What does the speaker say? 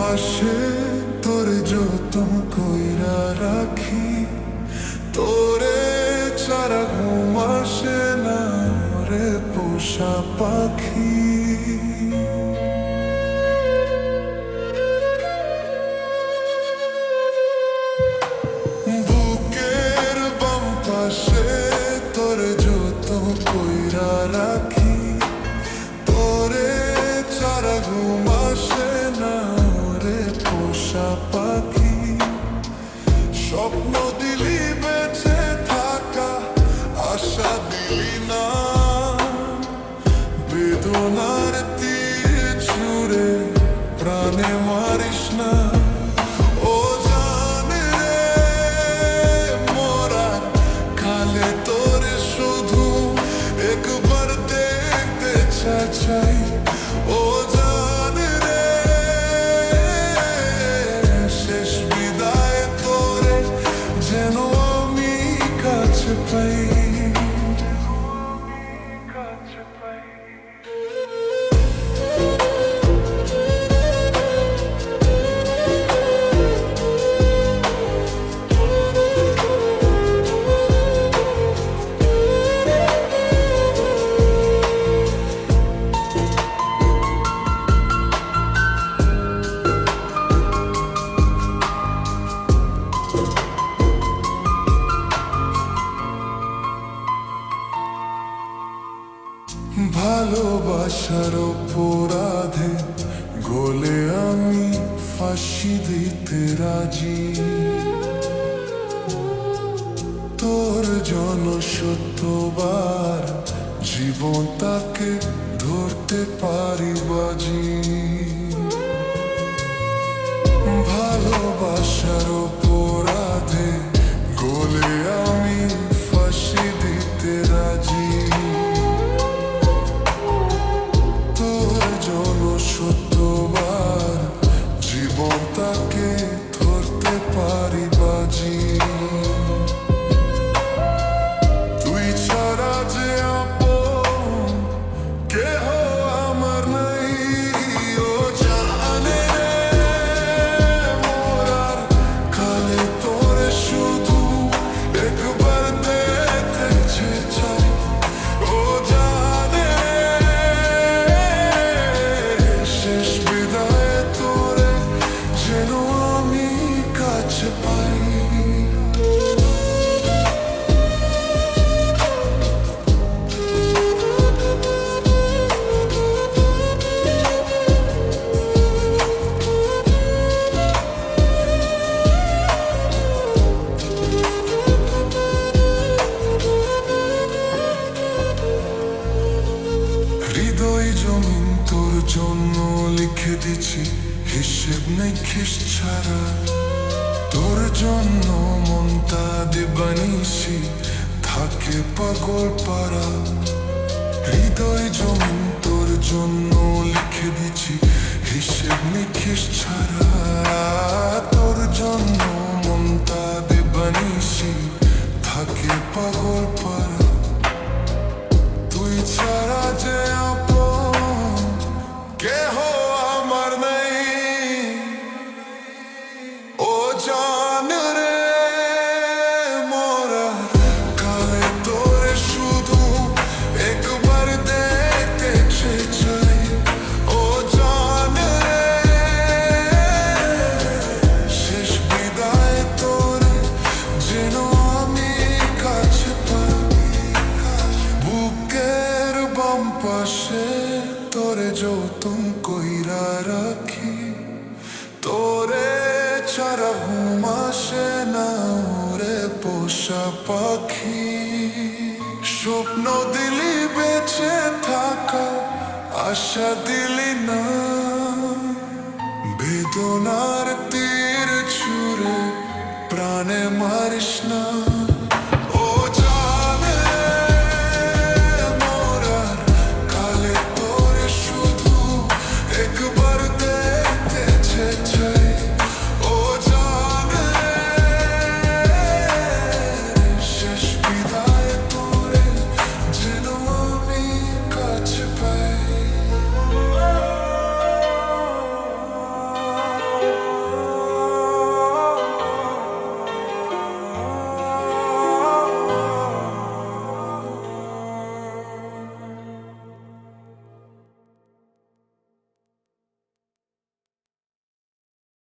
পাশে তোরে যতন কইরা রাখি, তোরে ছাড়া ঘুম আসে না রে পোষা পাখি। বুকের বাম পাশে তোরে যতন কইরা রাখি, তোরে ছাড়া ঘুম আসে না রে পোষা পাখি। স্বপ্ন দিলি বেঁচে থাকা, আশা দিলি না, বেদনার তীর ছুঁড়ে প্রাণে মারিস না। ও জান রে মোরা কালে তোরে শুধু একবার দেখতে চাই। ও জান রে শেষ বিদায় তোরে যেন আমি কাছে পাই। ভালোবাসার অপরাধে গলে আমি ফাঁসি দিতে রাজি, তোর জন সত্যবার জীবন তাকে ধরতে পারি বাজি। ভালোবাসার অপরাধে গলে আমি ফাঁসি দিতে রাজি, সত্যবার জীবন তাকে ধরতে পারি বাজি। তুই ছাড়া যে আপন কেহ আমার নাই, ও জানে মোরার কালে তোরে শুধু একবার দেখতে চাই। ও জানে শেষ বিদায় তোরে যেন আমি কাছে পাই। হৃদয় জমিন তোর জন্য লিখে দিছি, হিসেব নেই খিস ছাড়া। তোর জন্য মনটা দেবানিসি থাকে পাগল পারা। হৃদয় জমিন তোর জন্য লিখে দিছি, হিসেব নেই খিস ছাড়া। তোর জন্য মনটা দেবানিসি থাকে পাগল পারা। তুই ছাড়া যে আপন কেহ আমার নাই, ও জান রে মোরা কালে তোরে শুধু একবার দেখতে চাই। ও জান রে শেষ বিদায় তোরে যেন আমি কাছে পাই। বুকের বাম পাশে তোরে যতন কইরা রাখি, তোরে ছাড়া ঘুম আসে না রে পোষা পাখি। স্বপ্ন দিলি বেঁচে থাকা, আশা দিলি না, বেদনার তীর ছুঁড়ে প্রাণে মারিস না।